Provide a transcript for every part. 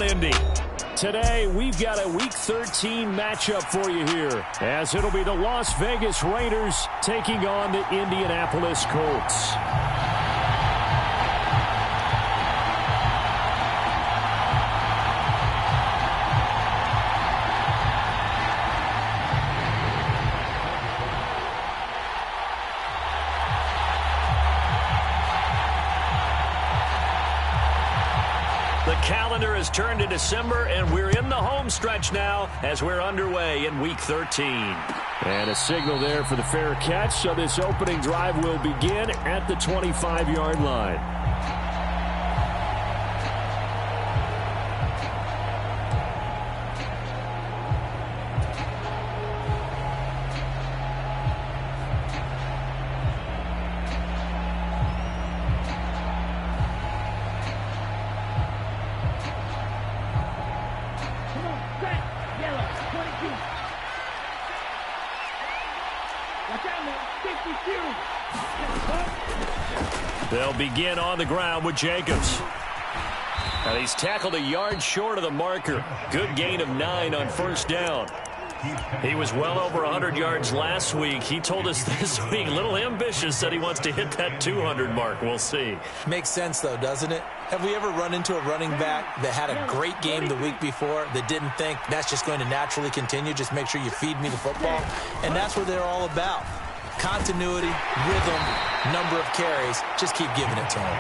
on Indy. Today, we've got a Week 13 matchup for you here, as it'll be the Las Vegas Raiders taking on the Indianapolis Colts. The calendar has turned to December, and we're in the home stretch now as we're underway in Week 13. And a signal there for the fair catch, so this opening drive will begin at the 25-yard line. They'll begin on the ground with Jacobs. And he's tackled a yard short of the marker. Good gain of 9 on first down. He was well over 100 yards last week. He told us this week, a little ambitious, said he wants to hit that 200 mark. We'll see. Makes sense, though, doesn't it? Have we ever run into a running back that had a great game the week before that didn't think that's just going to naturally continue? Just make sure you feed me the football. And that's what they're all about. Continuity, rhythm, number of carries. Just keep giving it to him.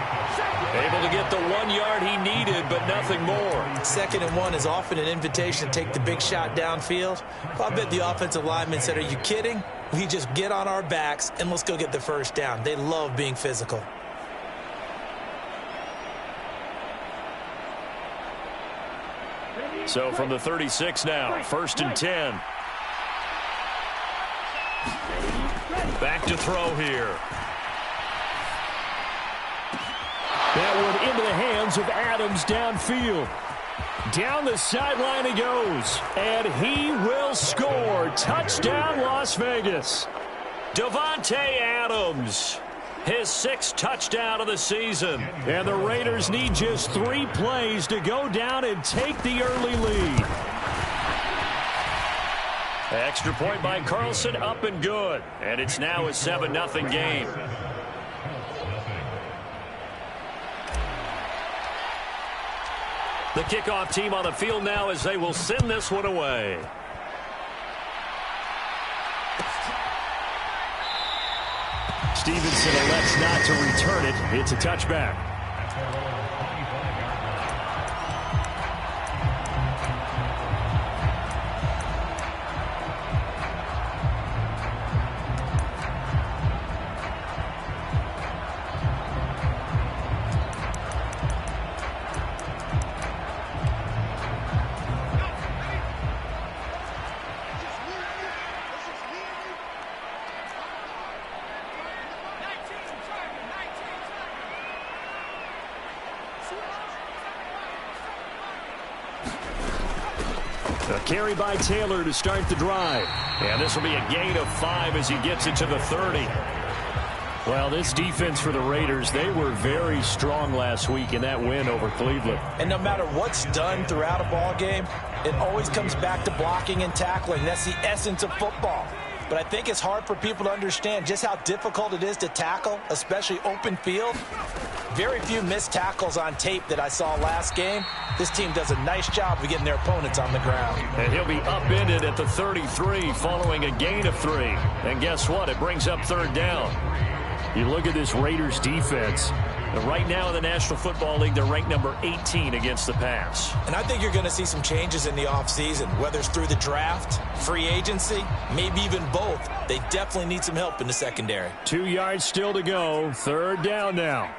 Able to get the 1 yard he needed, but nothing more. 2nd and 1 is often an invitation to take the big shot downfield. Well, I bet the offensive lineman said, are you kidding? We just get on our backs and let's go get the first down. They love being physical. So from the 36 now, 1st and 10. Back to throw here. That one into the hands of Adams downfield. Down the sideline he goes, and he will score. Touchdown, Las Vegas. Davante Adams, his 6th touchdown of the season. And the Raiders need just 3 plays to go down and take the early lead. Extra point by Carlson, up and good. And it's now a 7-0 game. The kickoff team on the field now as they will send this one away. Stevenson elects not to return it. It's a touchback. A carry by Taylor to start the drive. And this will be a gain of 5 as he gets it to the 30. Well, this defense for the Raiders, they were very strong last week in that win over Cleveland. And no matter what's done throughout a ball game, it always comes back to blocking and tackling. That's the essence of football. But I think it's hard for people to understand just how difficult it is to tackle, especially open field. Very few missed tackles on tape that I saw last game. This team does a nice job of getting their opponents on the ground. And he'll be upended at the 33 following a gain of 3. And guess what? It brings up 3rd down. You look at this Raiders defense. Right now in the National Football League, they're ranked number 18 against the pass. And I think you're going to see some changes in the offseason, whether it's through the draft, free agency, maybe even both. They definitely need some help in the secondary. 2 yards still to go. 3rd down now.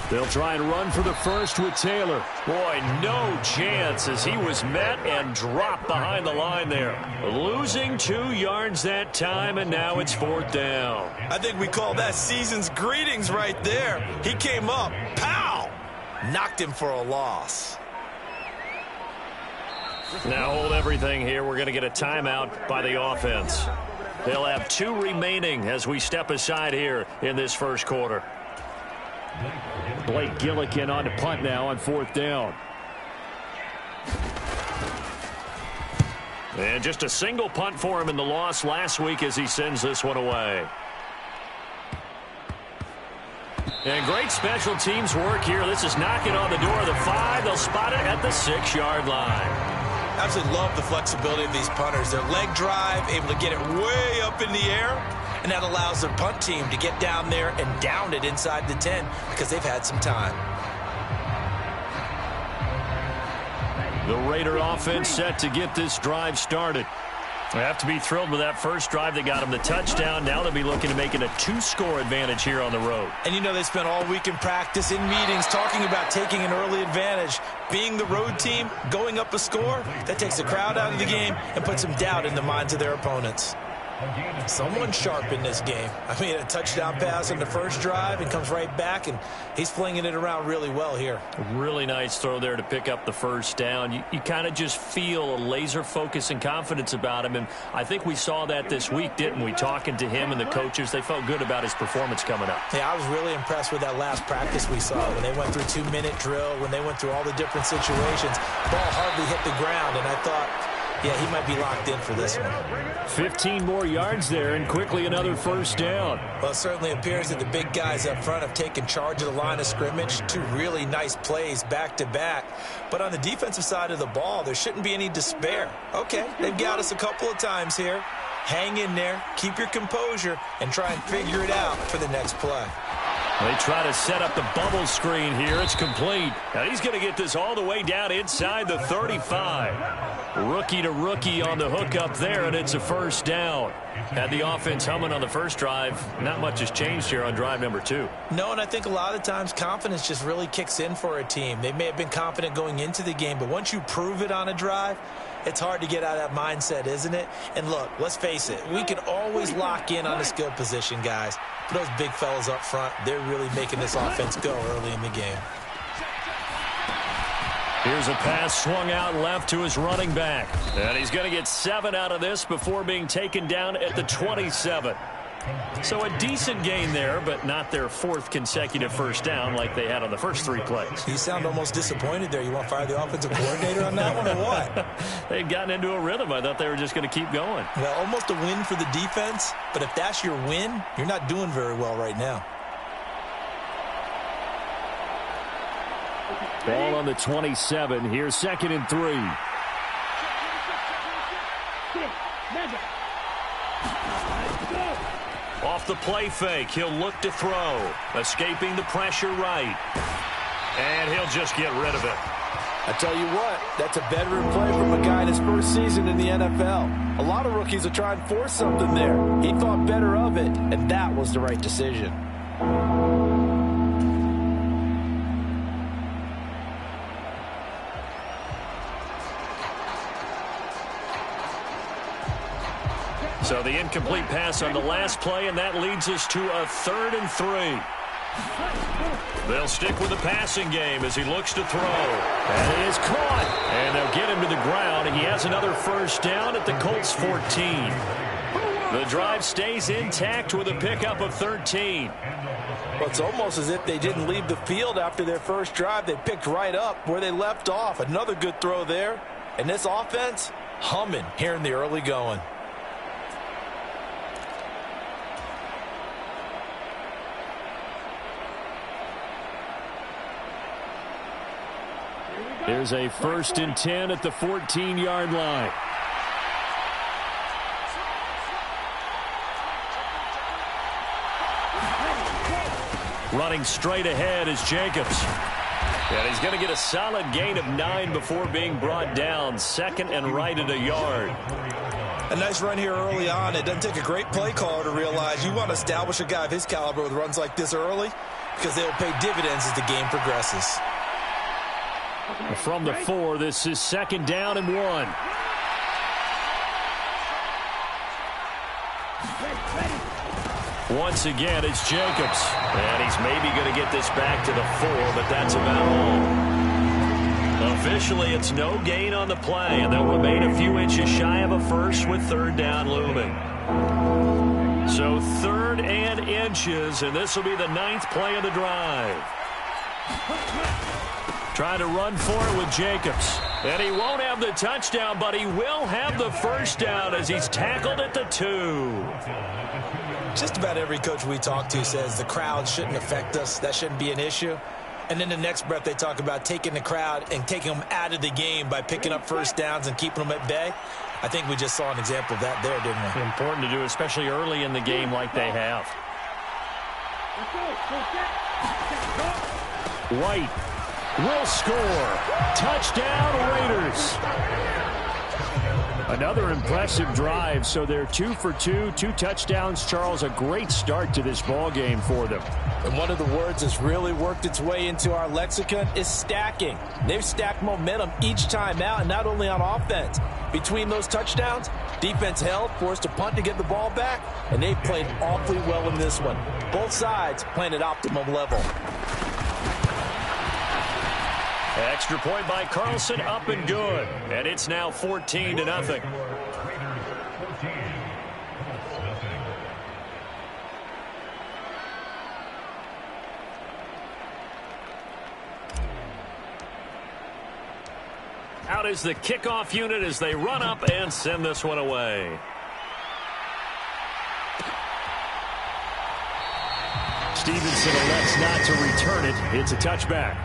They'll try and run for the first with Taylor. Boy, no chance as he was met and dropped behind the line there. Losing 2 yards that time, and now it's 4th down. I think we call that season's greetings right there. He came up, pow! Knocked him for a loss. Now hold everything here. We're going to get a timeout by the offense. They'll have 2 remaining as we step aside here in this first quarter. Blake Gillikin on to punt now on 4th down. And just a single punt for him in the loss last week as he sends this one away. And great special teams work here. This is knocking on the door of the 5. They'll spot it at the 6-yard line. Absolutely love the flexibility of these punters. Their leg drive, able to get it way up in the air, and that allows their punt team to get down there and down it inside the 10 because they've had some time. The Raider offense set to get this drive started. They have to be thrilled with that first drive. They got him the touchdown. Now they'll be looking to make it a 2-score advantage here on the road. And you know they spent all week in practice, in meetings, talking about taking an early advantage. Being the road team, going up a score, that takes the crowd out of the game and puts some doubt in the minds of their opponents. Someone sharp in this game. I mean, a touchdown pass on the first drive and comes right back, and he's flinging it around really well here. A really nice throw there to pick up the first down. You kind of just feel a laser focus and confidence about him, and I think we saw that this week, didn't we? Talking to him and the coaches, they felt good about his performance coming up. Yeah, I was really impressed with that last practice we saw when they went through 2-minute drill, when they went through all the different situations. Ball hardly hit the ground, and I thought, yeah, he might be locked in for this one. 15 more yards there and quickly another first down. Well, it certainly appears that the big guys up front have taken charge of the line of scrimmage. 2 really nice plays back-to-back. But on the defensive side of the ball, there shouldn't be any despair. Okay, they've got us a couple of times here. Hang in there, keep your composure, and try and figure it out for the next play. They try to set up the bubble screen here. It's complete. Now he's going to get this all the way down inside the 35. Rookie to rookie on the hook up there, and it's a first down. Had the offense humming on the first drive. Not much has changed here on drive number 2. No, and I think a lot of times confidence just really kicks in for a team. They may have been confident going into the game, but once you prove it on a drive, it's hard to get out of that mindset, isn't it? And look, let's face it, we can always lock in on the skill position, guys. But those big fellas up front, they're really making this offense go early in the game. Here's a pass swung out left to his running back. And he's going to get 7 out of this before being taken down at the 27. So a decent gain there, but not their 4th consecutive first down like they had on the first 3 plays. You sound almost disappointed there. You want to fire the offensive coordinator on that one or what? They'd gotten into a rhythm. I thought they were just going to keep going. Well, almost a win for the defense, but if that's your win, you're not doing very well right now. Ball on the 27. Here's 2nd and 3. Off the play fake, he'll look to throw. Escaping the pressure right. And he'll just get rid of it. I tell you what, that's a veteran play from a guy in his first season in the NFL. A lot of rookies will try and force something there. He thought better of it, and that was the right decision. So the incomplete pass on the last play, and that leads us to a 3rd and 3. They'll stick with the passing game as he looks to throw. And it is caught. And they'll get him to the ground. And he has another first down at the Colts 14. The drive stays intact with a pickup of 13. Well, it's almost as if they didn't leave the field after their first drive. They picked right up where they left off. Another good throw there. And this offense, humming here in the early going. There's a 1st and 10 at the 14-yard line. Running straight ahead is Jacobs. And he's going to get a solid gain of 9 before being brought down. 2nd and right at a yard. A nice run here early on. It doesn't take a great play caller to realize you want to establish a guy of his caliber with runs like this early because they will pay dividends as the game progresses. From the 4, this is 2nd down and 1. Once again, it's Jacobs. And he's maybe going to get this back to the 4, but that's about all. Officially, it's no gain on the play, and they'll remain a few inches shy of a first with 3rd down looming. So 3rd and inches, and this will be the 9th play of the drive. Trying to run for it with Jacobs. And he won't have the touchdown, but he will have the first down as he's tackled at the 2. Just about every coach we talk to says the crowd shouldn't affect us. That shouldn't be an issue. And then the next breath they talk about taking the crowd and taking them out of the game by picking up first downs and keeping them at bay. I think we just saw an example of that there, didn't we? Important to do, especially early in the game like they have. White will score. Touchdown, Raiders. Another impressive drive, so they're 2 for 2, 2 touchdowns. Charles, a great start to this ball game for them. And one of the words that's really worked its way into our lexicon is stacking. They've stacked momentum each time out, and not only on offense. Between those touchdowns, defense held, forced a punt to get the ball back, and they played awfully well in this one. Both sides playing at optimum level. Extra point by Carlson, up and good. And it's now 14-0. Out is the kickoff unit as they run up and send this one away. Stevenson elects not to return it. It's a touchback.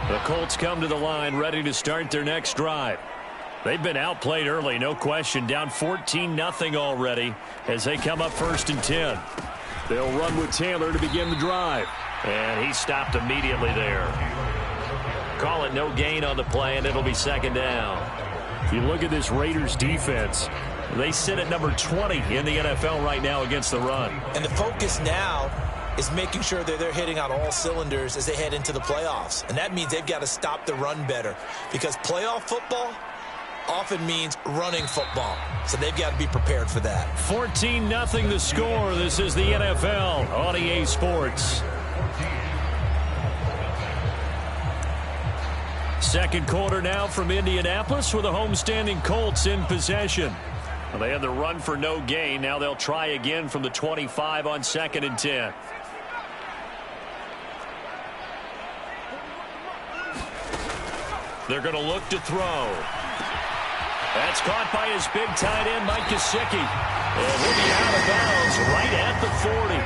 The Colts come to the line ready to start their next drive. They've been outplayed early, no question. Down 14-0 already as they come up 1st and 10. They'll run with Taylor to begin the drive. And he stopped immediately there. Call it no gain on the play, and it'll be 2nd down. If you look at this Raiders defense, they sit at number 20 in the NFL right now against the run. And the focus now is making sure that they're hitting on all cylinders as they head into the playoffs. And that means they've got to stop the run better, because playoff football often means running football. So they've got to be prepared for that. 14-0 the score. This is the NFL on EA Sports. Second quarter now from Indianapolis with the homestanding Colts in possession. Well, they had the run for no gain. Now they'll try again from the 25 on 2nd and 10. They're going to look to throw. That's caught by his big tight end, Mike Gesicki. And he'll be out of bounds right at the 40.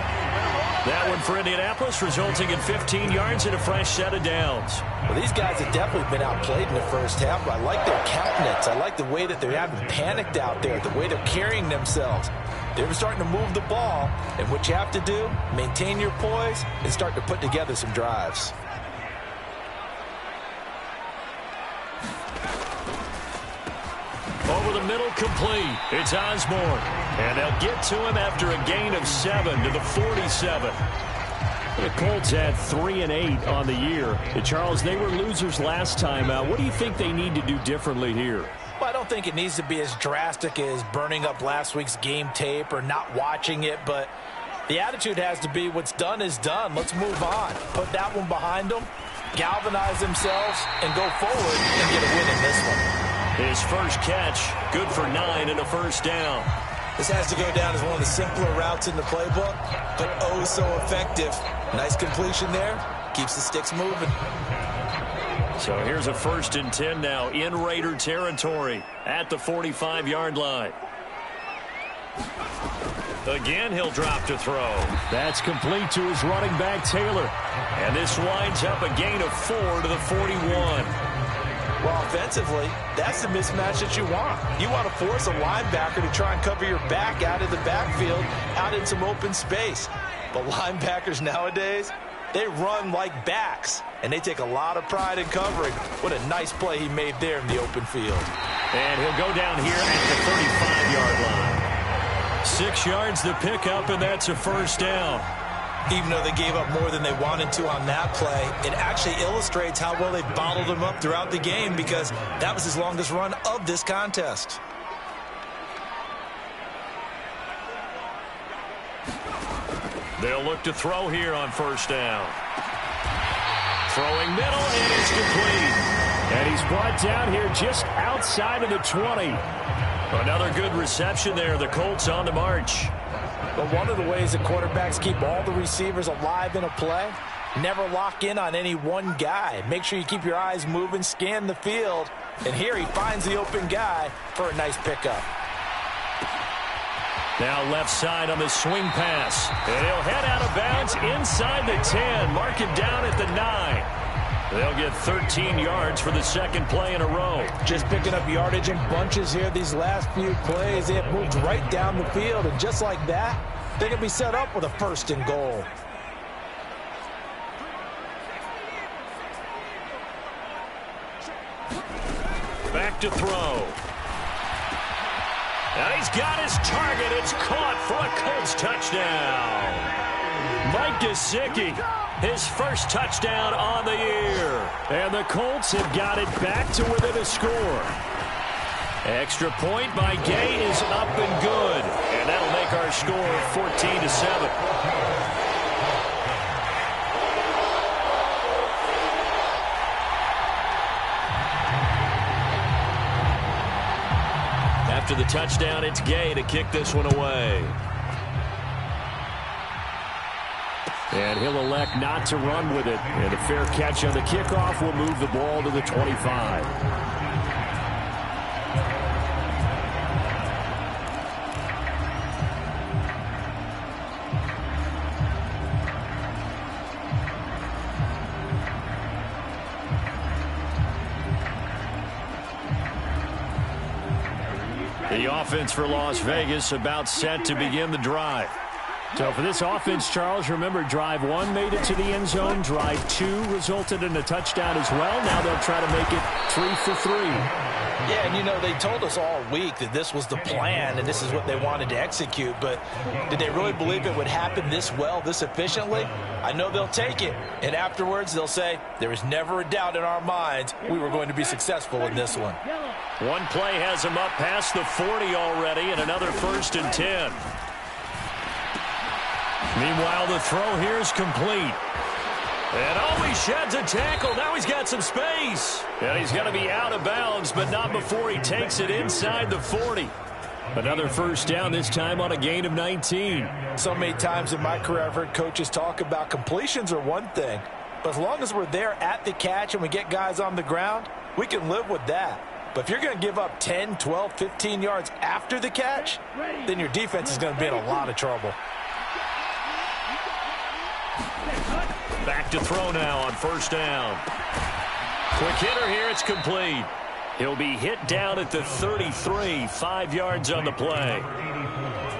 That one for Indianapolis, resulting in 15 yards and a fresh set of downs. Well, these guys have definitely been outplayed in the first half, but I like their countenance. I like the way that they haven't panicked out there, the way they're carrying themselves. They're starting to move the ball, and what you have to do, maintain your poise and start to put together some drives. Over the middle, complete. It's Osborne. And they'll get to him after a gain of 7 to the 47. The Colts had 3 and 8 on the year. Charles, they were losers last time out. What do you think they need to do differently here? Well, I don't think it needs to be as drastic as burning up last week's game tape or not watching it, but the attitude has to be what's done is done. Let's move on. Put that one behind them, galvanize themselves, and go forward and get a win in this one. His first catch, good for 9 and a first down. This has to go down as one of the simpler routes in the playbook, but oh so effective. Nice completion there. Keeps the sticks moving. So here's a 1st and 10 now in Raider territory at the 45-yard line. Again, he'll drop to throw. That's complete to his running back, Taylor. And this winds up a gain of 4 to the 41. Well, offensively, that's the mismatch that you want. You want to force a linebacker to try and cover your back out of the backfield, out in some open space. But linebackers nowadays, they run like backs, and they take a lot of pride in covering. What a nice play he made there in the open field. And he'll go down here at the 35-yard line. 6 yards the pickup, and that's a first down. Even though they gave up more than they wanted to on that play, it actually illustrates how well they bottled him up throughout the game, because that was his longest run of this contest. They'll look to throw here on first down. Throwing middle, and it's complete. And he's brought down here just outside of the 20. Another good reception there. The Colts on the march. But one of the ways that quarterbacks keep all the receivers alive in a play, never lock in on any one guy. Make sure you keep your eyes moving, scan the field. And here he finds the open guy for a nice pickup. Now left side on the swing pass. And he'll head out of bounds inside the 10. Mark it down at the 9. They'll get 13 yards for the second play in a row. Just picking up yardage in bunches here these last few plays. They have moved right down the field. And just like that, they can be set up with a 1st and goal. Back to throw. And he's got his target. It's caught for a Colts touchdown. Mike Gesicki, his first touchdown on the year. And the Colts have got it back to within a score. Extra point by Gay is up and good. And that'll make our score 14-7. After the touchdown, it's Gay to kick this one away. And he'll elect not to run with it. And a fair catch on the kickoff will move the ball to the 25. The offense for Las Vegas about set to begin the drive. So for this offense, Charles, remember, drive 1 made it to the end zone. Drive 2 resulted in a touchdown as well. Now they'll try to make it 3 for 3. Yeah, and you know, they told us all week that this was the plan and this is what they wanted to execute. But did they really believe it would happen this well, this efficiently? I know they'll take it. And afterwards, they'll say, there was never a doubt in our minds we were going to be successful in this one. One play has him up past the 40 already, and another 1st and 10. Meanwhile, the throw here is complete. And oh, he sheds a tackle. Now he's got some space. And he's going to be out of bounds, but not before he takes it inside the 40. Another 1st down, this time on a gain of 19. So many times in my career, I've heard coaches talk about completions are one thing. But as long as we're there at the catch and we get guys on the ground, we can live with that. But if you're going to give up 10, 12, 15 yards after the catch, then your defense is going to be in a lot of trouble. Back to throw now on 1st down. Quick hitter here, it's complete. He'll be hit down at the 33, 5 yards on the play.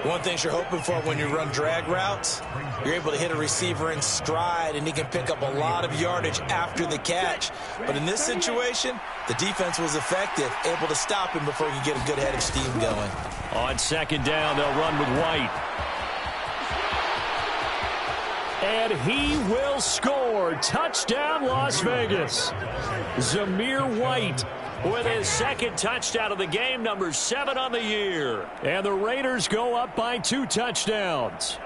One thing you're hoping for when you run drag routes, you're able to hit a receiver in stride and he can pick up a lot of yardage after the catch. But in this situation, the defense was effective, able to stop him before he could get a good head of steam going. On 2nd down, they'll run with White. And he will score. Touchdown, Las Vegas. Zamir White with his 2nd touchdown of the game, number 7 on the year. And the Raiders go up by 2 touchdowns.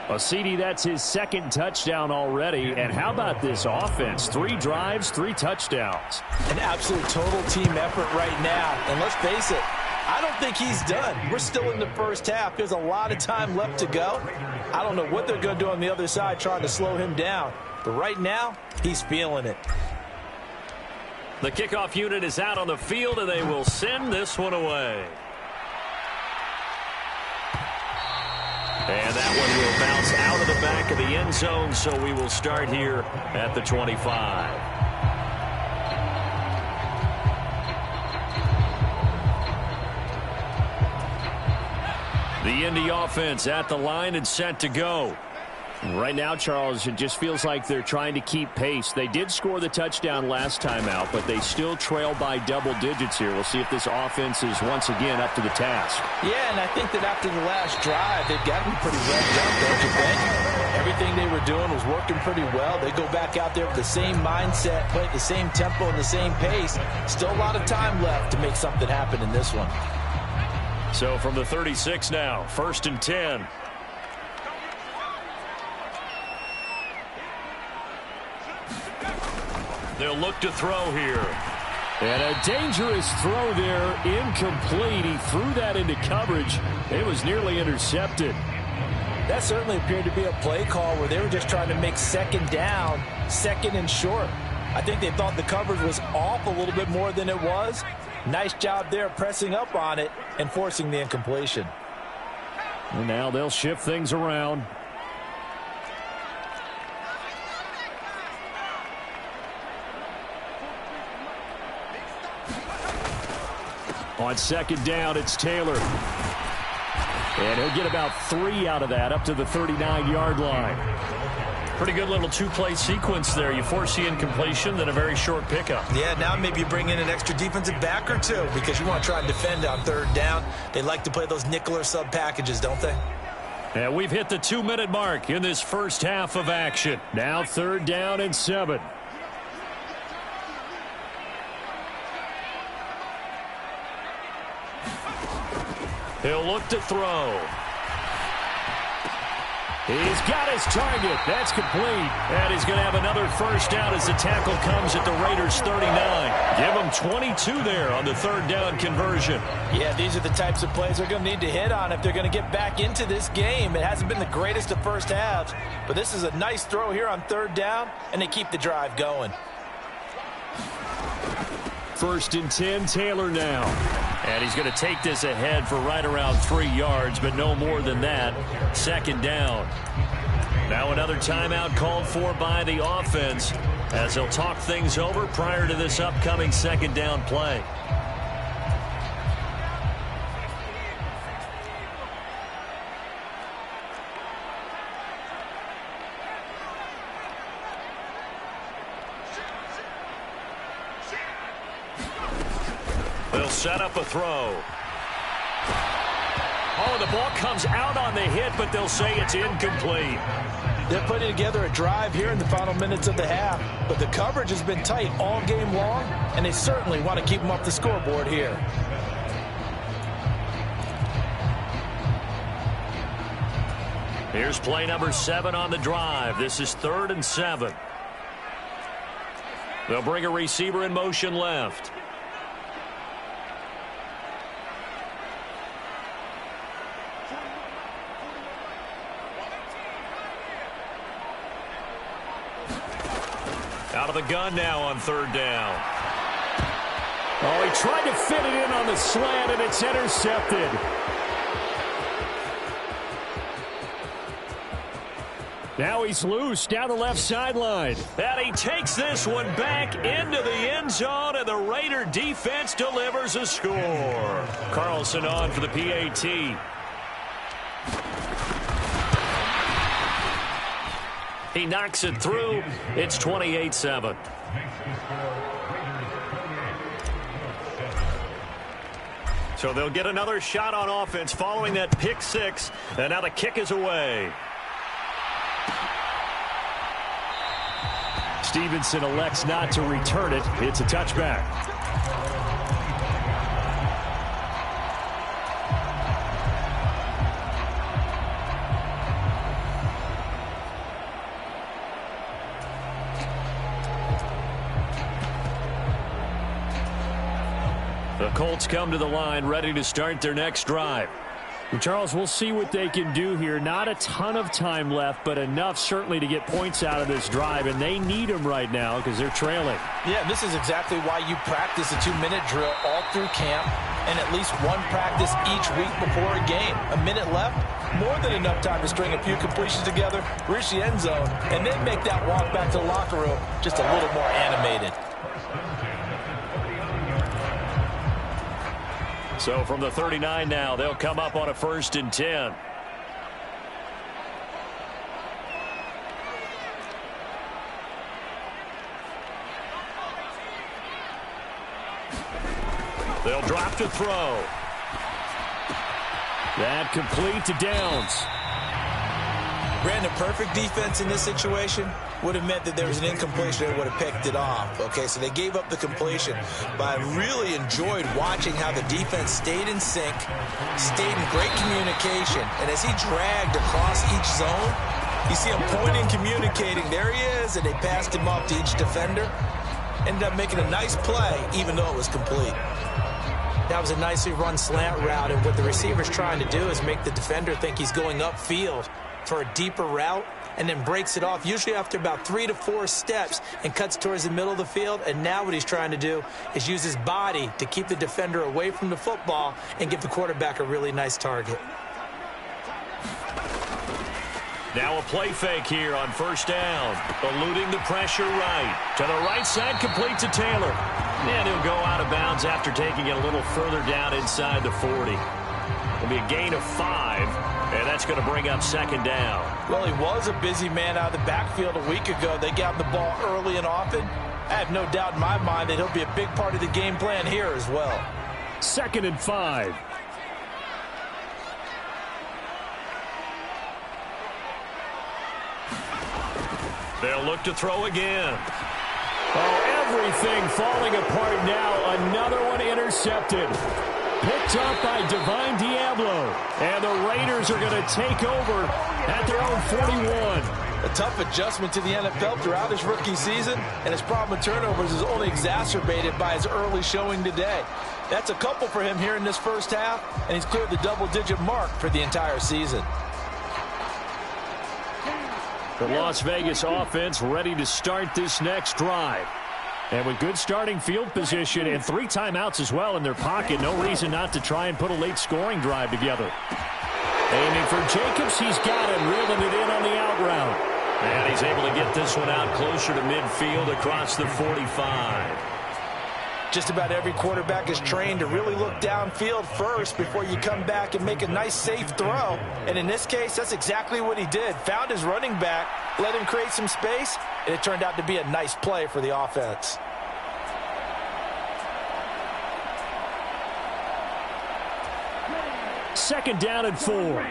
Well, CD, that's his 2nd touchdown already. And how about this offense? 3 drives, 3 touchdowns. An absolute total team effort right now. And let's face it, I don't think he's done. We're still in the 1st half. There's a lot of time left to go. I don't know what they're going to do on the other side trying to slow him down. But right now, he's feeling it. The kickoff unit is out on the field, and they will send this one away. And that one will bounce out of the back of the end zone, so we will start here at the 25. The Indy offense at the line and set to go. Right now, Charles, it just feels like they're trying to keep pace. They did score the touchdown last time out, but they still trail by double digits here. We'll see if this offense is once again up to the task. Yeah, and I think that after the last drive, they've got to be pretty revved up, don't you think? Everything they were doing was working pretty well. They go back out there with the same mindset, play at the same tempo and the same pace. Still a lot of time left to make something happen in this one. So from the 36 now, 1st and 10. They'll look to throw here. And a dangerous throw there, incomplete. He threw that into coverage. It was nearly intercepted. That certainly appeared to be a play call where they were just trying to make second down, second and short. I think they thought the coverage was off a little bit more than it was. Nice job there pressing up on it and forcing the incompletion. And now they'll shift things around. On second down, it's Taylor. And he'll get about 3 out of that, up to the 39-yard line. Pretty good little two-play sequence there. You force the incompletion, then a very short pickup. Yeah, now maybe you bring in an extra defensive back or two because you want to try and defend on third down. They like to play those nickel or sub packages, don't they? And we've hit the 2-minute mark in this first half of action. Now 3rd down and 7. He'll look to throw. He's got his target. That's complete. And he's going to have another first down as the tackle comes at the Raiders' 39. Give them 22 there on the 3rd down conversion. Yeah, these are the types of plays they're going to need to hit on if they're going to get back into this game. It hasn't been the greatest of first halves, but this is a nice throw here on 3rd down, and they keep the drive going. 1st and 10, Taylor now. And he's going to take this ahead for right around 3 yards, but no more than that. 2nd down. Now another timeout called for by the offense as they'll talk things over prior to this upcoming 2nd down play. They'll set up a throw. Oh, the ball comes out on the hit, but they'll say it's incomplete. They're putting together a drive here in the final minutes of the half, but the coverage has been tight all game long, and they certainly want to keep them off the scoreboard here. Here's play number 7 on the drive. This is 3rd and 7. They'll bring a receiver in motion left. Out of the gun now on 3rd down. Oh, he tried to fit it in on the slant, and it's intercepted. Now he's loose down the left sideline. And he takes this one back into the end zone, and the Raider defense delivers a score. Carlson on for the PAT. He knocks it through. It's 28-7. So they'll get another shot on offense following that pick 6. And now the kick is away. Stevenson elects not to return it. It's a touchback. The Colts come to the line ready to start their next drive. And Charles, we'll see what they can do here. Not a ton of time left, but enough certainly to get points out of this drive, and they need them right now because they're trailing. Yeah, this is exactly why you practice a 2-minute drill all through camp and at least one practice each week before a game. A minute left, more than enough time to string a few completions together, reach the end zone, and then make that walk back to the locker room just a little more animated. So from the 39 now, they'll come up on a 1st and 10. They'll drop to throw. That complete to Downs. Brandon, perfect defense in this situation would have meant that there was an incompletion and would have picked it off. Okay, so they gave up the completion. But I really enjoyed watching how the defense stayed in sync, stayed in great communication. And as he dragged across each zone, you see him pointing, communicating. There he is, and they passed him off to each defender. ended up making a nice play, even though it was complete. That was a nicely run slant route, and what the receiver's trying to do is make the defender think he's going upfield for a deeper route, and then breaks it off, usually after about 3 to 4 steps, and cuts towards the middle of the field. And now what he's trying to do is use his body to keep the defender away from the football and give the quarterback a really nice target. Now a play fake here on first down. Eluding the pressure right. To the right side, complete to Taylor. And he'll go out of bounds after taking it a little further down inside the 40. It'll be a gain of 5, and that's going to bring up second down. Well, he was a busy man out of the backfield a week ago. They got him the ball early and often. I have no doubt in my mind that he'll be a big part of the game plan here as well. 2nd and 5. They'll look to throw again. Oh, everything falling apart now. Another one intercepted. Picked up by Divine Diablo. And the Raiders are going to take over at their own 41. A tough adjustment to the NFL throughout his rookie season, and his problem with turnovers is only exacerbated by his early showing today. That's a couple for him here in this first half, and he's cleared the double-digit mark for the entire season. The Las Vegas offense ready to start this next drive. And with good starting field position and 3 timeouts as well in their pocket, no reason not to try and put a late scoring drive together. Aiming for Jacobs, he's got him, reeling it in on the out route. And he's able to get this one out closer to midfield across the 45. Just about every quarterback is trained to really look downfield first before you come back and make a nice, safe throw. And in this case, that's exactly what he did. Found his running back, let him create some space, and it turned out to be a nice play for the offense. Second down and 4.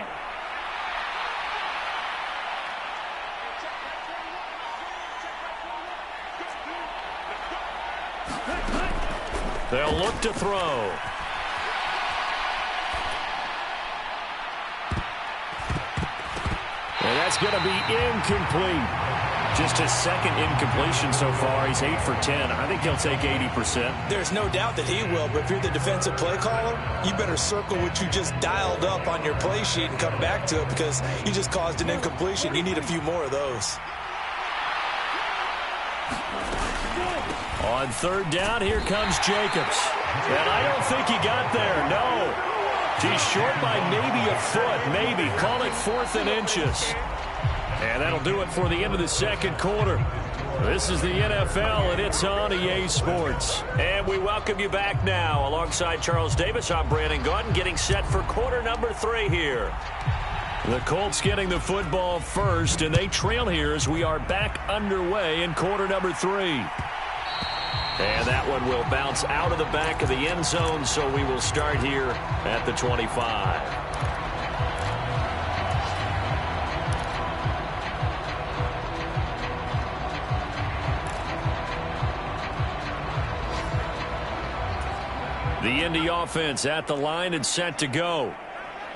They'll look to throw. And that's going to be incomplete. Just his second incompletion so far. He's 8 for 10. I think he'll take 80%. There's no doubt that he will, but if you're the defensive play caller, you better circle what you just dialed up on your play sheet and come back to it, because you just caused an incompletion. You need a few more of those. On third down, here comes Jacobs. And I don't think he got there, no. He's short by maybe a foot, maybe. Call it 4th and inches. And that'll do it for the end of the second quarter. This is the NFL, and it's on EA Sports. And we welcome you back now. Alongside Charles Davis, I'm Brandon Gaudin, getting set for quarter number 3 here. The Colts getting the football first, and they trail here as we are back underway in quarter number 3. And that one will bounce out of the back of the end zone, so we will start here at the 25. The Indy offense at the line and set to go.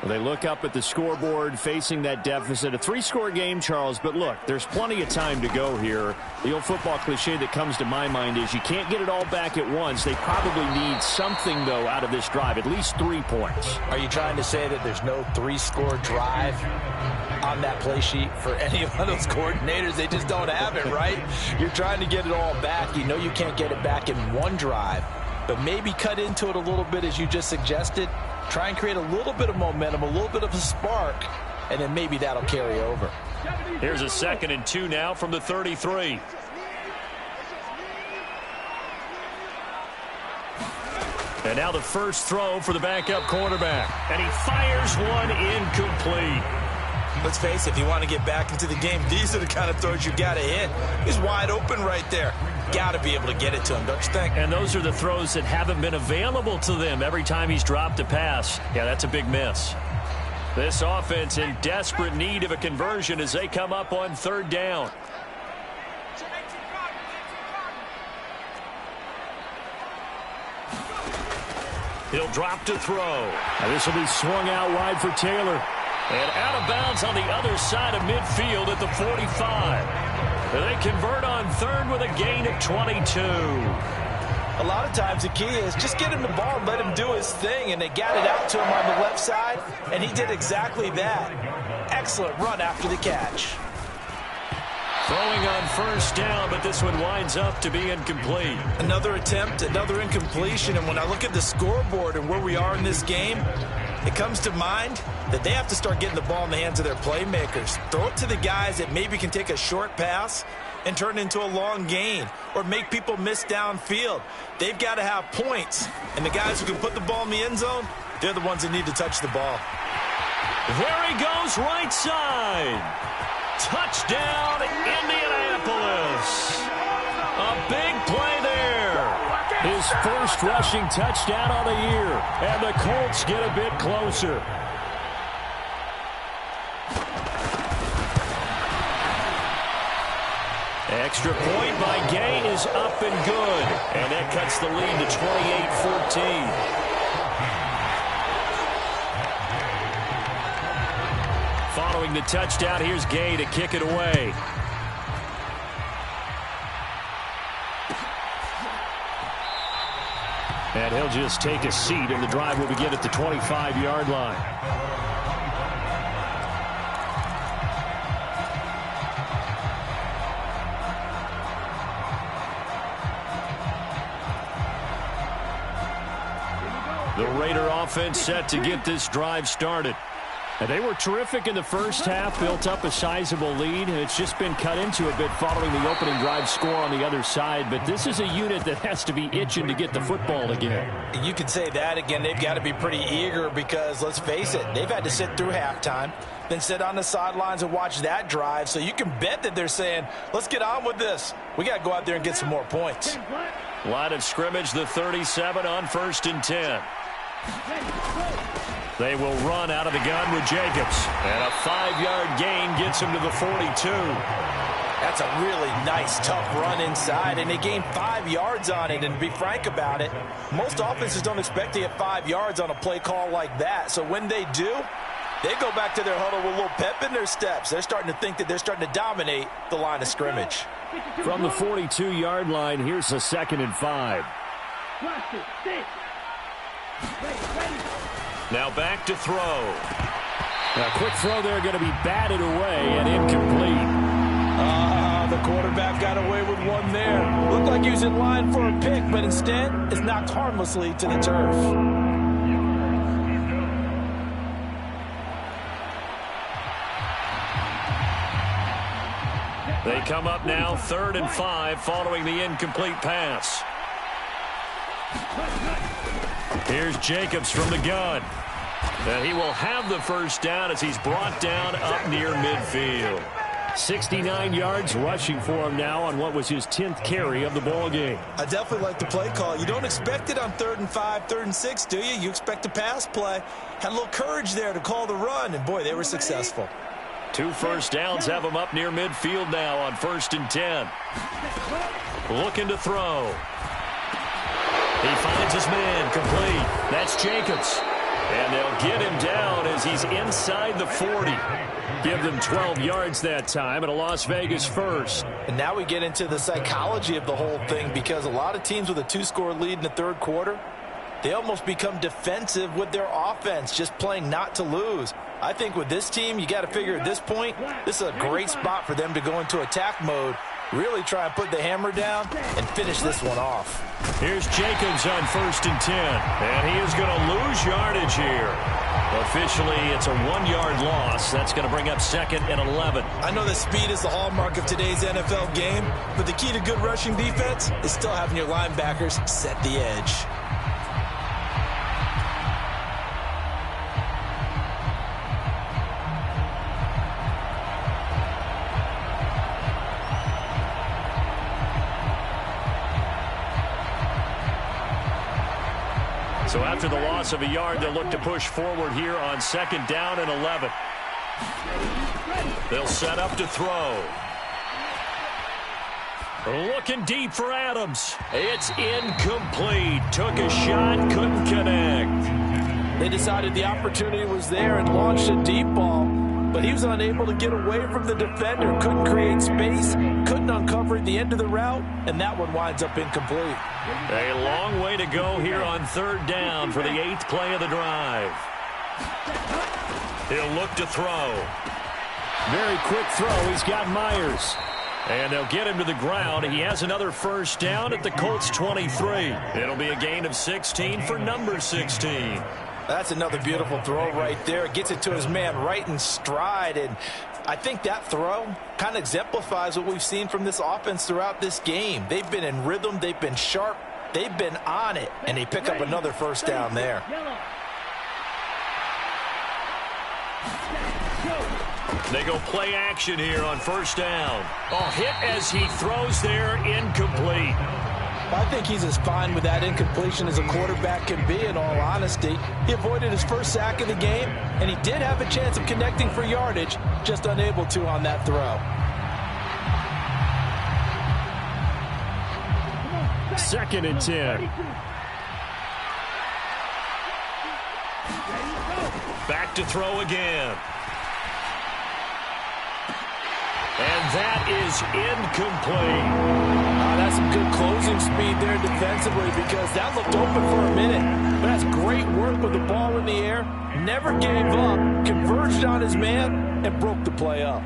They look up at the scoreboard facing that deficit. A 3-score game, Charles, but look, there's plenty of time to go here. The old football cliche that comes to my mind is you can't get it all back at once. They probably need something, though, out of this drive, at least 3 points. Are you trying to say that there's no 3-score drive on that play sheet for any of those coordinators? They just don't have it, right? You're trying to get it all back. You know you can't get it back in one drive, but maybe cut into it a little bit as you just suggested. Try and create a little bit of momentum, a little bit of a spark, and then maybe that'll carry over. Here's a 2nd and 2 now from the 33. And now the first throw for the backup quarterback. And he fires one incomplete. Let's face it, if you want to get back into the game, these are the kind of throws you got to hit. He's wide open right there. Got to be able to get it to him, don't you think? And those are the throws that haven't been available to them every time he's dropped a pass. Yeah, that's a big miss. This offense in desperate need of a conversion as they come up on third down. He'll drop to throw. Now this will be swung out wide for Taylor. And out of bounds on the other side of midfield at the 45. They convert on third with a gain of 22. A lot of times the key is just get him the ball and let him do his thing, and they got it out to him on the left side, and he did exactly that. Excellent run after the catch. Throwing on first down, but this one winds up to be incomplete. Another attempt, another incompletion, and when I look at the scoreboard and where we are in this game, it comes to mind that they have to start getting the ball in the hands of their playmakers. Throw it to the guys that maybe can take a short pass and turn it into a long gain or make people miss downfield. They've got to have points, and the guys who can put the ball in the end zone, they're the ones that need to touch the ball. There he goes, right side. Touchdown, Indianapolis. A big play there. His first rushing touchdown on the year, and the Colts get a bit closer. Extra point by Gay is up and good, and that cuts the lead to 28-14. Following the touchdown, here's Gay to kick it away. And he'll just take a seat, and the drive will begin at the 25-yard line. The Raider offense set to get this drive started. And they were terrific in the first half, built up a sizable lead, and it's just been cut into a bit following the opening drive score on the other side. But this is a unit that has to be itching to get the football again. You can say that again. They've got to be pretty eager because, let's face it, they've had to sit through halftime, then sit on the sidelines and watch that drive. So you can bet that they're saying, let's get on with this. We got to go out there and get some more points. Line of scrimmage, the 37 on 1st and 10. They will run out of the gun with Jacobs. And a 5-yard gain gets him to the 42. That's a really nice, tough run inside, and they gained 5 yards on it. And to be frank about it, most offenses don't expect to get 5 yards on a play call like that. So when they do, they go back to their huddle with a little pep in their steps. They're starting to think that they're starting to dominate the line of scrimmage. From the 42-yard line, here's a 2nd and 5. Now back to throw. A quick throw there, going to be batted away and incomplete. The quarterback got away with one there. Looked like he was in line for a pick, but instead it's knocked harmlessly to the turf. They come up now 3rd and 5 following the incomplete pass. Here's Jacobs from the gun. And he will have the first down as he's brought down up near midfield. 69 yards rushing for him now on what was his 10th carry of the ball game. I definitely like the play call. You don't expect it on 3rd and 5, 3rd and 6, do you? You expect a pass play. Had a little courage there to call the run, and boy, they were successful. 2 first downs have him up near midfield now on 1st and 10. Looking to throw. He finds his man complete. That's Jacobs. And they'll get him down as he's inside the 40. Give them 12 yards that time and a Las Vegas first. And now we get into the psychology of the whole thing, because a lot of teams with a 2-score lead in the 3rd quarter, they almost become defensive with their offense, just playing not to lose. I think with this team, you got to figure at this point, this is a great spot for them to go into attack mode, really try and put the hammer down and finish this one off. Here's Jacobs on 1st and 10, and he is going to lose yardage here. Officially, it's a 1-yard loss. That's going to bring up 2nd and 11. I know that speed is the hallmark of today's NFL game, but the key to good rushing defense is still having your linebackers set the edge. So after the loss of a yard, they'll look to push forward here on 2nd down and 11. They'll set up to throw. Looking deep for Adams. It's incomplete. Took a shot, couldn't connect. They decided the opportunity was there and launched a deep ball. but he was unable to get away from the defender. Couldn't create space, couldn't uncover at the end of the route, and that one winds up incomplete. A long way to go here on third down for the 8th play of the drive. He'll look to throw. Very quick throw. He's got Myers. And they'll get him to the ground. He has another first down at the Colts 23. It'll be a gain of 16 for number 16. That's another beautiful throw right there. Gets it to his man right in stride. And I think that throw kind of exemplifies what we've seen from this offense throughout this game. They've been in rhythm. They've been sharp. They've been on it. And they pick up another first down there. They go play action here on first down. Oh, hit as he throws there, incomplete. I think he's as fine with that incompletion as a quarterback can be, in all honesty. He avoided his first sack of the game, and he did have a chance of connecting for yardage, just unable to on that throw. Second and 10. Back to throw again. And that is incomplete. That's some good closing speed there defensively, because that looked open for a minute. But that's great work with the ball in the air. Never gave up, converged on his man, and broke the play up.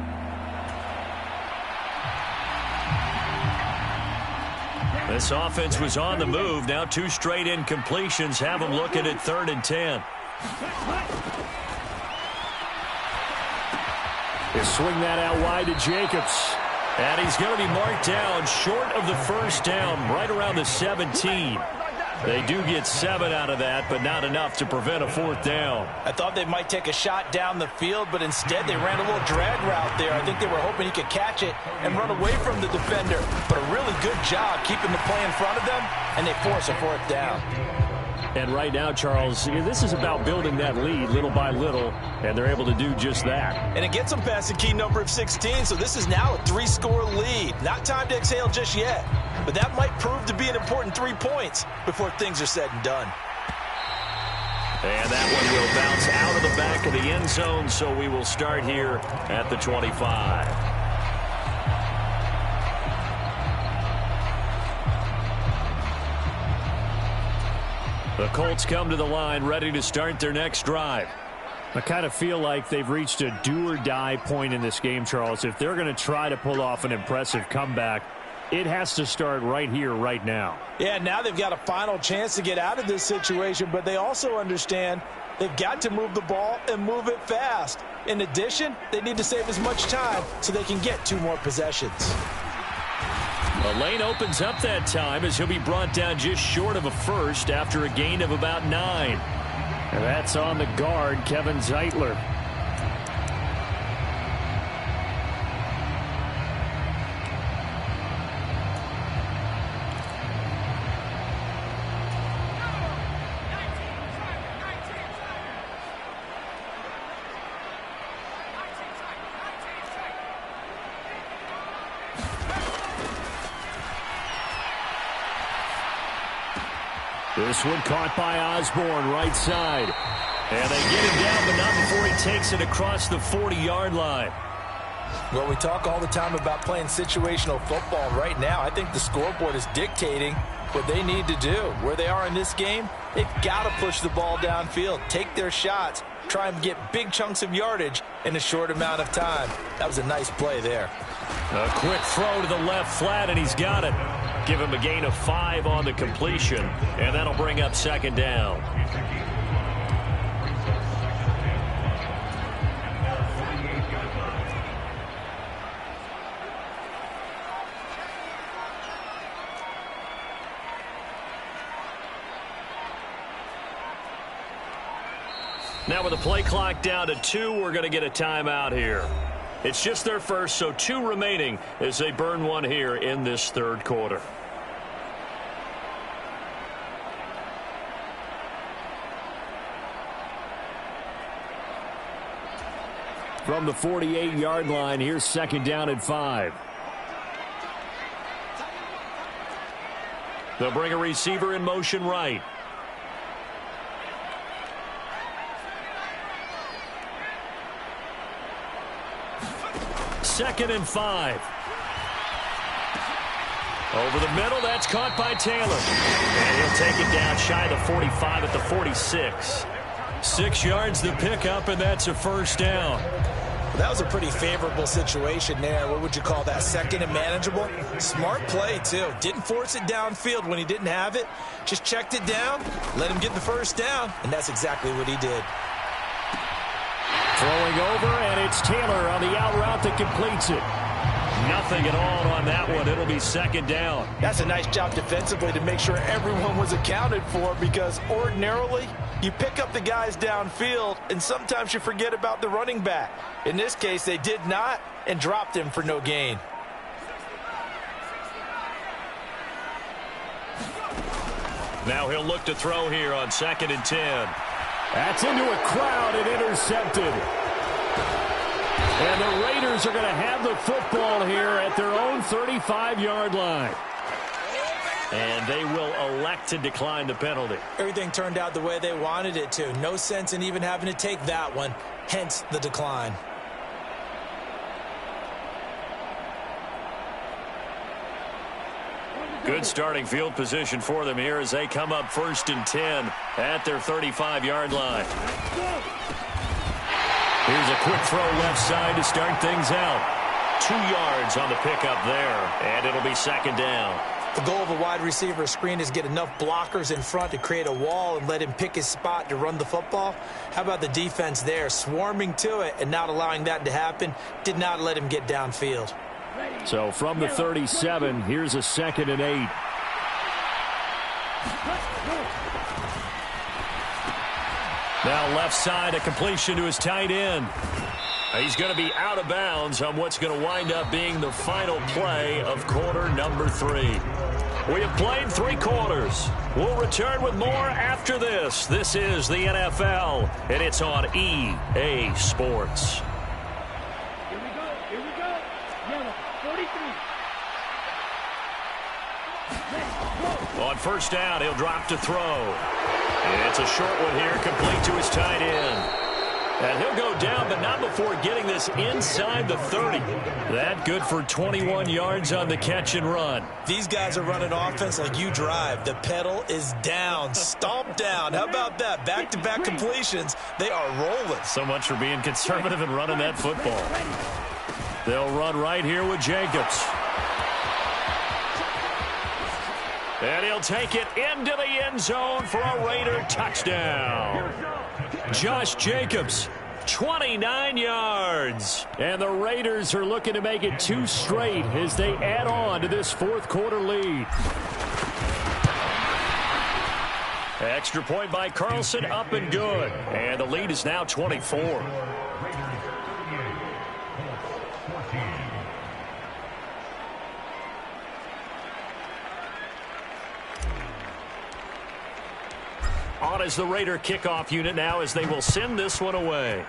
This offense was on the move. Now 2 straight incompletions have them looking at 3rd and 10. He'll swing that out wide to Jacobs. And he's going to be marked down short of the first down, right around the 17. They do get 7 out of that, but not enough to prevent a 4th down. I thought they might take a shot down the field, but instead they ran a little drag route there. I think they were hoping he could catch it and run away from the defender. But a really good job keeping the play in front of them, and they force a 4th down. And right now, Charles, this is about building that lead little by little, and they're able to do just that. And it gets them past the key number of 16, so this is now a 3-score lead. Not time to exhale just yet, but that might prove to be an important 3 points before things are said and done. And that one will bounce out of the back of the end zone, so we will start here at the 25. The Colts come to the line ready to start their next drive. I kind of feel like they've reached a do-or-die point in this game, Charles. If they're going to try to pull off an impressive comeback, it has to start right here, right now. Yeah, now they've got a final chance to get out of this situation, but they also understand they've got to move the ball and move it fast. In addition, they need to save as much time so they can get 2 more possessions. The lane opens up that time as he'll be brought down just short of a first after a gain of about 9. And that's on the guard, Kevin Zeitler. This one caught by Osborne, right side. And they get him down, but not before he takes it across the 40-yard line. Well, we talk all the time about playing situational football. Right now, I think the scoreboard is dictating what they need to do. Where they are in this game, they've got to push the ball downfield, take their shots, try and get big chunks of yardage in a short amount of time. That was a nice play there. A quick throw to the left flat, and he's got it. Give him a gain of 5 on the completion, and that'll bring up 2nd down. Now with the play clock down to 2, we're going to get a timeout here. It's just their first, so 2 remaining as they burn one here in this 3rd quarter. From the 48-yard line, here's 2nd down and 5. They'll bring a receiver in motion right. 2nd and 5. Over the middle, that's caught by Taylor. And he'll take it down shy of the 45 at the 46. 6 yards the pickup, and that's a first down. Well, that was a pretty favorable situation there. What would you call that? 2nd and manageable? Smart play, too. Didn't force it downfield when he didn't have it. Just checked it down, let him get the first down, and that's exactly what he did. Throwing over, and it's Taylor on the out route that completes it. Nothing at all on that one. It'll be 2nd down. That's a nice job defensively to make sure everyone was accounted for, because ordinarily you pick up the guys downfield and sometimes you forget about the running back. In this case, they did not and dropped him for no gain. Now he'll look to throw here on 2nd and 10. That's into a crowd and intercepted. And the Raiders are going to have the football here at their own 35-yard line. And they will elect to decline the penalty. Everything turned out the way they wanted it to. No sense in even having to take that one, hence the decline. Good starting field position for them here as they come up 1st and 10 at their 35-yard line. Here's a quick throw left side to start things out. 2 yards on the pickup there, and it'll be 2nd down. The goal of a wide receiver screen is get enough blockers in front to create a wall and let him pick his spot to run the football. How about the defense there, swarming to it and not allowing that to happen? Did not let him get downfield. So from the 37, here's a 2nd and 8. Now left side, a completion to his tight end. He's going to be out of bounds on what's going to wind up being the final play of quarter number 3. We have played 3 quarters. We'll return with more after this. This is the NFL, and it's on EA Sports. Here we go. Yellow, 43. On 1st down, he'll drop to throw. It's a short one here, complete to his tight end. And he'll go down, but not before getting this inside the 30. That good for 21 yards on the catch and run. These guys are running offense like you drive. The pedal is down, stomp down. How about that? Back-to-back completions. They are rolling. So much for being conservative and running that football. They'll run right here with Jacobs. And he'll take it into the end zone for a Raider touchdown. Josh Jacobs, 29 yards. And the Raiders are looking to make it 2 straight as they add on to this 4th quarter lead. Extra point by Carlson, up and good. And the lead is now 24. On as the Raider kickoff unit now as they will send this one away.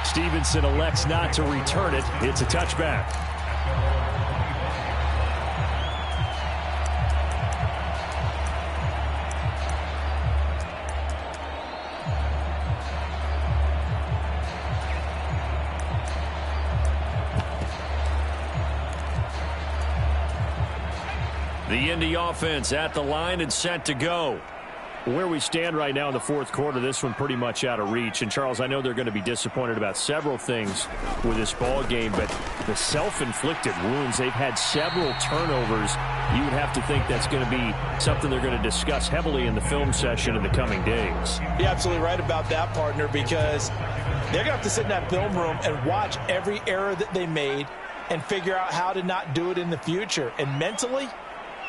Stevenson elects not to return it. It's a touchback. The Indy offense at the line and set to go. Where we stand right now in the 4th quarter, this one pretty much out of reach. And, Charles, I know they're going to be disappointed about several things with this ball game, but the self-inflicted wounds, they've had several turnovers. You would have to think that's going to be something they're going to discuss heavily in the film session in the coming days. You're absolutely right about that, partner, because they're going to have to sit in that film room and watch every error that they made and figure out how to not do it in the future. And mentally,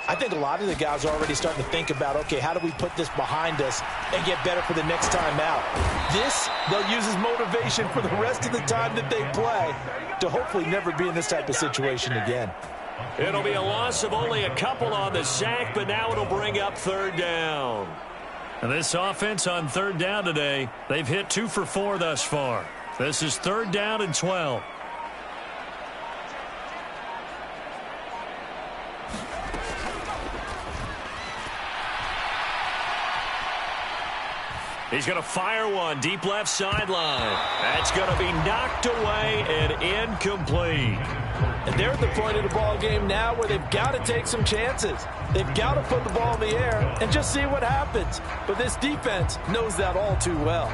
I think a lot of the guys are already starting to think about, okay, how do we put this behind us and get better for the next time out? This, they'll use as motivation for the rest of the time that they play to hopefully never be in this type of situation again. It'll be a loss of only a couple on the sack, but now it'll bring up 3rd down. And this offense on 3rd down today, they've hit 2 for 4 thus far. This is 3rd down and 12. He's going to fire one deep left sideline. That's going to be knocked away and incomplete. And they're at the point of the ball game now where they've got to take some chances. They've got to put the ball in the air and just see what happens. But this defense knows that all too well.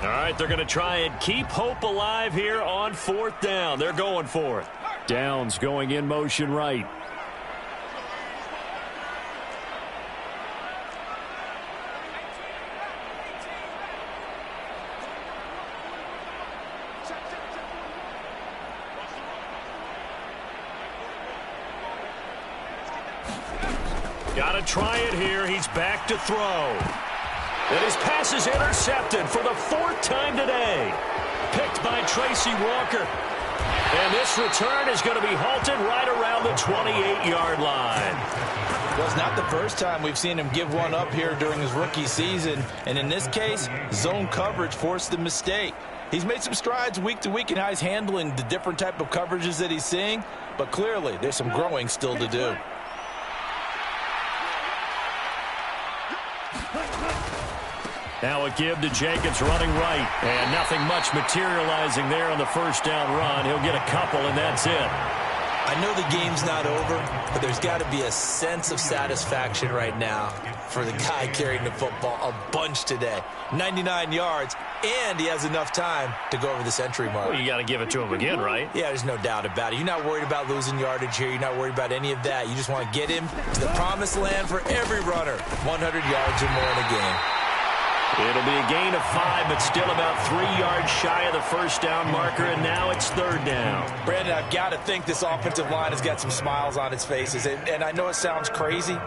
All right, they're going to try and keep hope alive here on 4th down. They're going for it. Downs going in motion right. Got to try it here. He's back to throw. And his pass is intercepted for the 4th time today. Picked by Tracy Walker. And this return is going to be halted right around the 28-yard line. Well, it's not the first time we've seen him give one up here during his rookie season. And in this case, zone coverage forced the mistake. He's made some strides week to week in how he's handling the different type of coverages that he's seeing. But clearly, there's some growing still to do. Now a give to Jacobs running right. And nothing much materializing there on the 1st down run. He'll get a couple, and that's it. I know the game's not over, but there's got to be a sense of satisfaction right now for the guy carrying the football a bunch today. 99 yards, and he has enough time to go over the century mark. Well, you got to give it to him again, right? Yeah, there's no doubt about it. You're not worried about losing yardage here. You're not worried about any of that. You just want to get him to the promised land for every runner. 100 yards or more in a game. It'll be a gain of 5, but still about 3 yards shy of the 1st down marker, and now it's 3rd down. Brandon, I've got to think this offensive line has got some smiles on its faces. And I know it sounds crazy,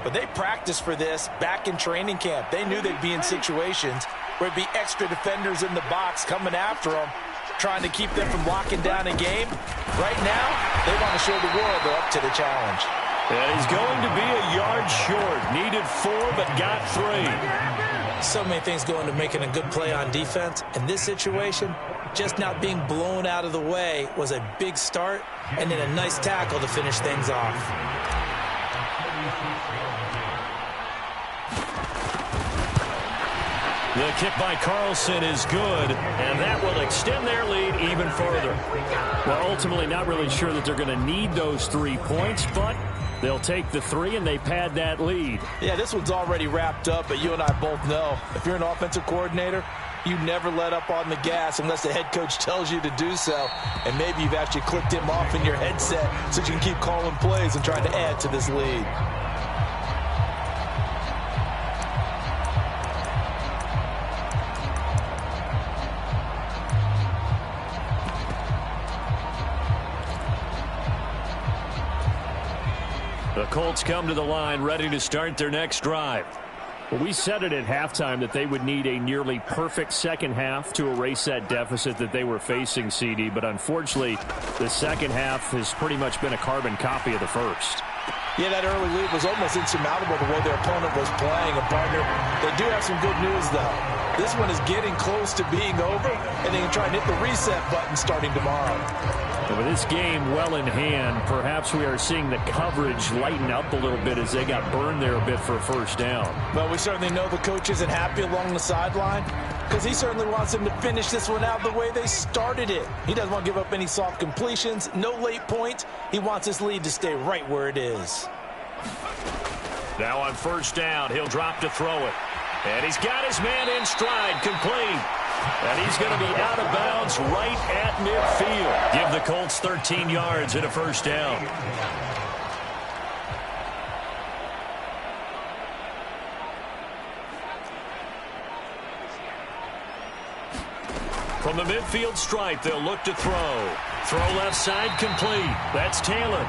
but they practiced for this back in training camp. They knew they'd be in situations where it'd be extra defenders in the box coming after them, trying to keep them from locking down a game. Right now, they want to show the world they're up to the challenge. And he's going to be a yard short. Needed 4, but got 3. So many things go into making a good play on defense. In this situation, just not being blown out of the way was a big start, and then a nice tackle to finish things off. The kick by Carlson is good, and that will extend their lead even further. Well, ultimately, not really sure that they're going to need those 3 points, but they'll take the 3 and they pad that lead. Yeah, this one's already wrapped up, but you and I both know if you're an offensive coordinator, you never let up on the gas unless the head coach tells you to do so. And maybe you've actually clicked him off in your headset so you can keep calling plays and trying to add to this lead. The Colts come to the line ready to start their next drive. Well, we said it at halftime that they would need a nearly perfect second half to erase that deficit that they were facing, CD. But unfortunately, the second half has pretty much been a carbon copy of the first. Yeah, that early lead was almost insurmountable the way their opponent was playing. And, partner, they do have some good news, though. This one is getting close to being over, and they can try and hit the reset button starting tomorrow. And with this game well in hand, perhaps we are seeing the coverage lighten up a little bit as they got burned there a bit for a 1st down. But we certainly know the coach isn't happy along the sideline because he certainly wants them to finish this one out the way they started it. He doesn't want to give up any soft completions, no late points. He wants this lead to stay right where it is. Now on 1st down, he'll drop to throw it. And he's got his man in stride, complete. And he's going to be out of bounds right at midfield. Give the Colts 13 yards and a 1st down. From the midfield stripe, they'll look to throw. Throw left side, complete. That's Taylor.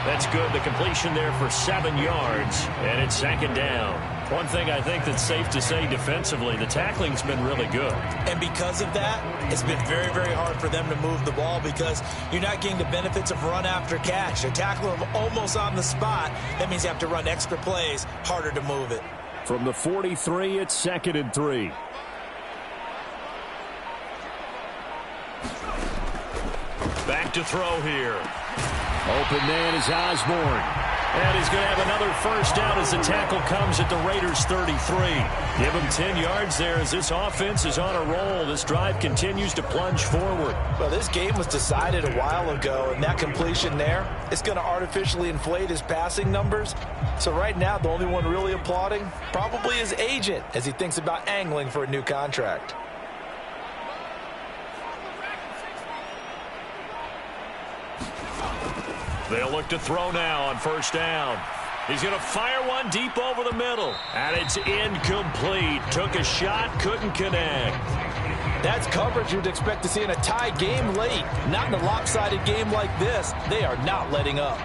That's good. The completion there for 7 yards, and it's 2nd down. One thing I think that's safe to say defensively, the tackling's been really good. And because of that, it's been very, very hard for them to move the ball because you're not getting the benefits of run after catch. They're tackling them almost on the spot. That means you have to run extra plays, harder to move it. From the 43, it's 2nd and 3. Back to throw here. Open man is Osborne. And he's going to have another first down as the tackle comes at the Raiders' 33. Give him 10 yards there as this offense is on a roll. This drive continues to plunge forward. Well, this game was decided a while ago, and that completion there is going to artificially inflate his passing numbers. So right now, the only one really applauding probably his agent as he thinks about angling for a new contract. They'll look to throw now on first down. He's going to fire one deep over the middle. And it's incomplete. Took a shot, couldn't connect. That's coverage you'd expect to see in a tie game late. Not in a lopsided game like this. They are not letting up.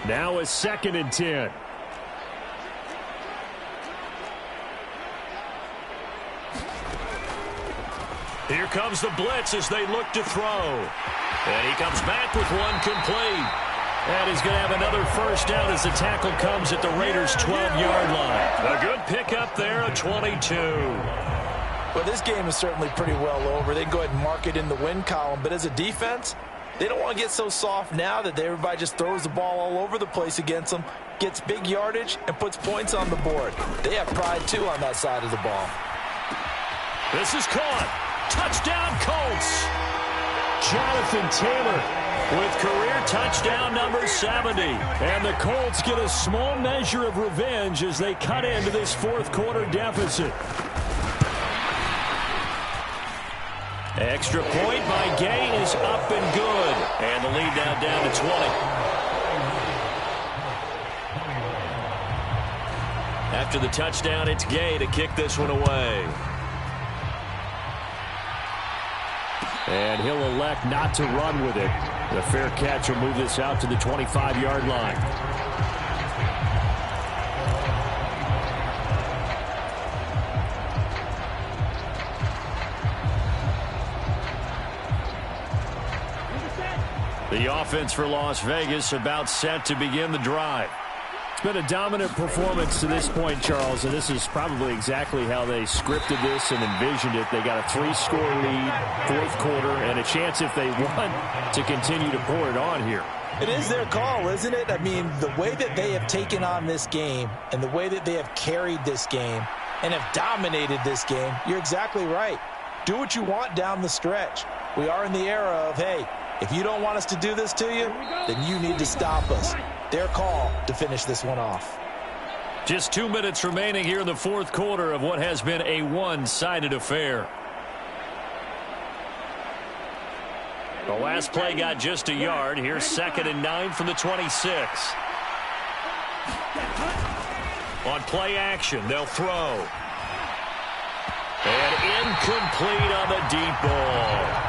Now a 2nd and 10. Here comes the blitz as they look to throw. And he comes back with one complete. And he's going to have another first down as the tackle comes at the Raiders' 12-yard line. A good pickup there, a 22. Well, this game is certainly pretty well over. They can go ahead and mark it in the win column. But as a defense, they don't want to get so soft now that everybody just throws the ball all over the place against them, gets big yardage, and puts points on the board. They have pride, too, on that side of the ball. This is caught. Touchdown, Colts. Jonathan Taylor with career touchdown number 70. And the Colts get a small measure of revenge as they cut into this fourth-quarter deficit. Extra point by Gay is up and good. And the lead now down to 20. After the touchdown, it's Gay to kick this one away. And he'll elect not to run with it. The fair catch will move this out to the 25-yard line. The offense for Las Vegas about set to begin the drive. It's been a dominant performance to this point, Charles, and this is probably exactly how they scripted this and envisioned it. They got a 3-score lead, fourth quarter, and a chance if they want to continue to pour it on here. It is their call, isn't it? I mean, the way that they have taken on this game and the way that they have carried this game and have dominated this game, you're exactly right. Do what you want down the stretch. We are in the era of, hey, if you don't want us to do this to you, then you need to stop us. Their call to finish this one off. Just 2 minutes remaining here in the fourth quarter of what has been a one-sided affair. The last play got just a yard. Here's 2nd and 9 from the 26. On play action, they'll throw. And incomplete on the deep ball.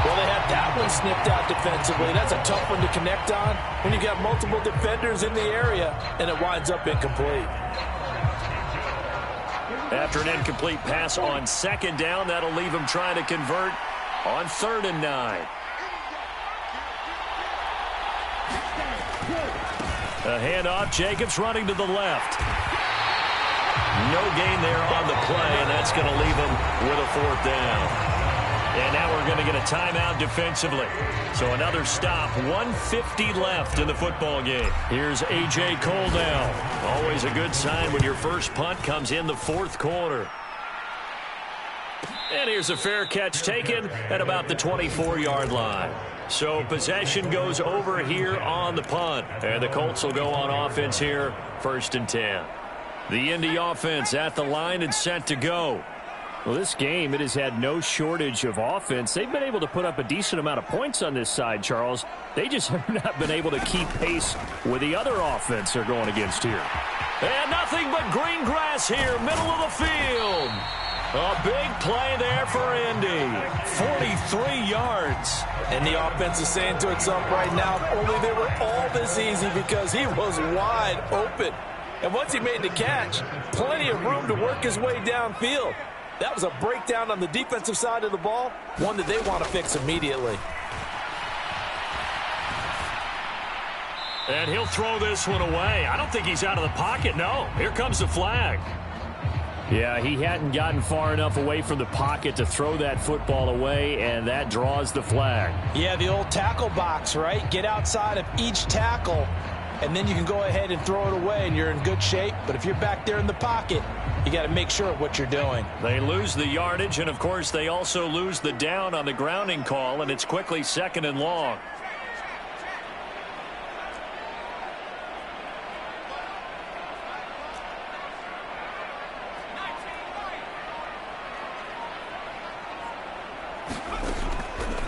Well, they had that one snipped out defensively. That's a tough one to connect on when you got multiple defenders in the area, and it winds up incomplete. After an incomplete pass on 2nd down, that'll leave them trying to convert on 3rd and 9. A handoff, Jacobs running to the left. No gain there on the play, and that's going to leave them with a 4th down. And now we're going to get a timeout defensively. So another stop, 1:50 left in the football game. Here's A.J. Cole now. Always a good sign when your first punt comes in the fourth quarter. And here's a fair catch taken at about the 24-yard line. So possession goes over here on the punt. And the Colts will go on offense here, 1st and 10. The Indy offense at the line and set to go. Well, this game, it has had no shortage of offense. They've been able to put up a decent amount of points on this side, Charles. They just have not been able to keep pace with the other offense they're going against here. And nothing but green grass here, middle of the field. A big play there for Indy. 43 yards. And the offense is saying to itself right now, only they were all this easy because he was wide open. And once he made the catch, plenty of room to work his way downfield. That was a breakdown on the defensive side of the ball, one that they want to fix immediately. And he'll throw this one away. I don't think he's out of the pocket, no. Here comes the flag. Yeah, he hadn't gotten far enough away from the pocket to throw that football away, and that draws the flag. Yeah, the old tackle box, right? Get outside of each tackle, and then you can go ahead and throw it away, and you're in good shape. But if you're back there in the pocket, you got to make sure of what you're doing. They lose the yardage, and, of course, they also lose the down on the grounding call, and it's quickly 2nd and long.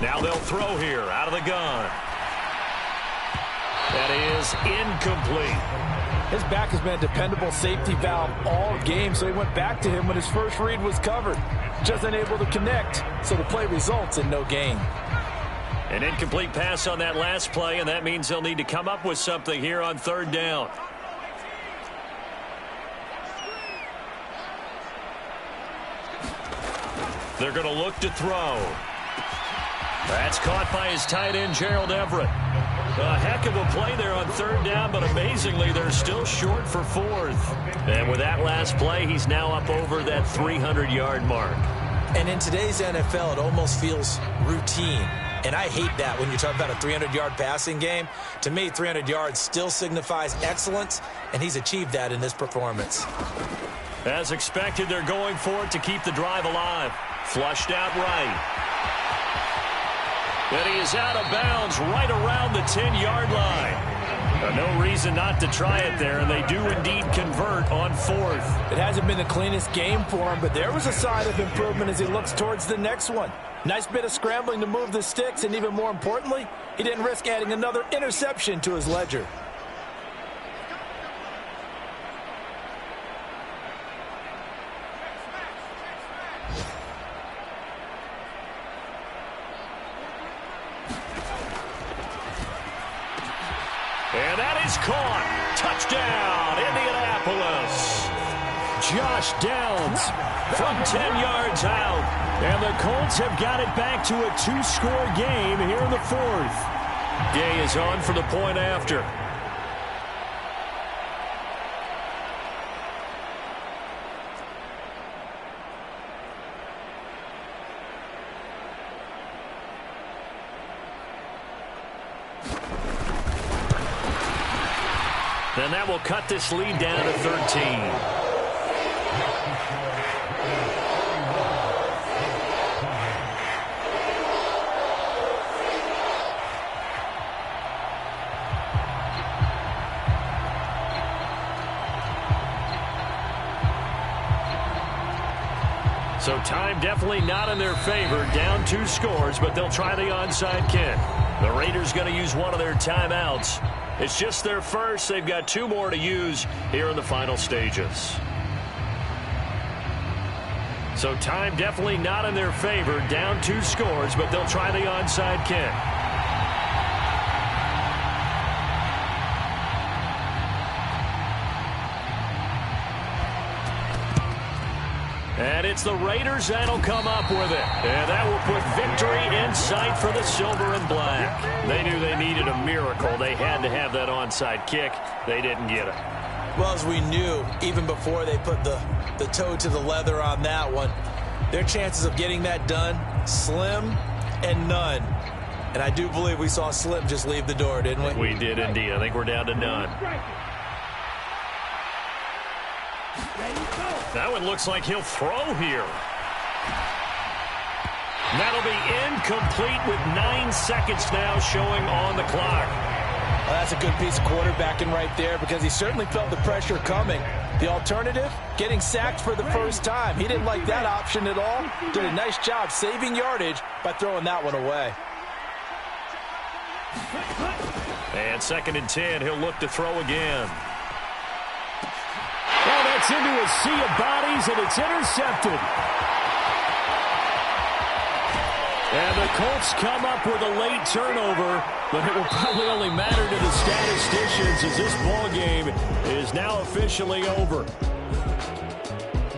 Now they'll throw here out of the gun. That is incomplete. His back has been a dependable safety valve all game, so he went back to him when his first read was covered. Just unable to connect, so the play results in no gain. An incomplete pass on that last play, and that means they'll need to come up with something here on 3rd down. They're going to look to throw. That's caught by his tight end, Gerald Everett. A heck of a play there on 3rd down, but amazingly, they're still short for 4th. And with that last play, he's now up over that 300-yard mark. And in today's NFL, it almost feels routine. And I hate that when you talk about a 300-yard passing game. To me, 300 yards still signifies excellence, and he's achieved that in this performance. As expected, they're going for it to keep the drive alive. Flushed out right. And he is out of bounds right around the 10-yard line. No reason not to try it there, and they do indeed convert on 4th. It hasn't been the cleanest game for him, but there was a sign of improvement as he looks towards the next one. Nice bit of scrambling to move the sticks, and even more importantly, he didn't risk adding another interception to his ledger. And that is caught. Touchdown, Indianapolis. Josh Downs from 10 yards out. And the Colts have got it back to a 2-score game here in the 4th. Gay is on for the point after. And that will cut this lead down to 13. So time definitely not in their favor. Down 2 scores, but they'll try the onside kick. The Raiders going to use one of their timeouts. It's just their first. They've got 2 more to use here in the final stages. So time definitely not in their favor. Down 2 scores, but they'll try the onside kick. And it's the Raiders that'll come up with it. And that will put victory in sight for the silver and black. They knew they needed a miracle. They had to have that onside kick. They didn't get it. Well, as we knew, even before they put the toe to the leather on that one, their chances of getting that done, slim and none. And I do believe we saw Slim just leave the door, didn't we? We did indeed. I think we're down to none. That one looks like he'll throw here. That'll be incomplete with 9 seconds now showing on the clock. Well, that's a good piece of quarterbacking right there because he certainly felt the pressure coming. The alternative, getting sacked for the first time. He didn't like that option at all. Did a nice job saving yardage by throwing that one away. And 2nd and 10, he'll look to throw again. Well, that's into a sea of bodies, and it's intercepted. And the Colts come up with a late turnover, but it will probably only matter to the statisticians as this ball game is now officially over.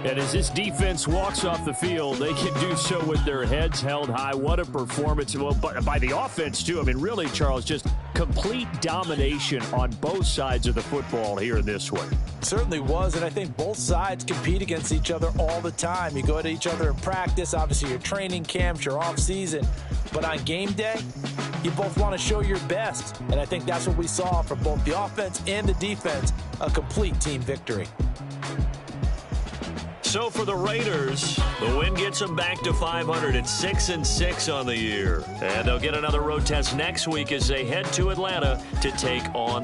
And as this defense walks off the field, they can do so with their heads held high. What a performance. Well, by the offense, too. I mean, really, Charles, just complete domination on both sides of the football here in this one. Certainly was, and I think both sides compete against each other all the time. You go at each other in practice, obviously your training camps, your off-season, but on game day, you both want to show your best, and I think that's what we saw from both the offense and the defense, a complete team victory. So for the Raiders, the win gets them back to 500 at 6-6 on the year. And they'll get another road test next week as they head to Atlanta to take on the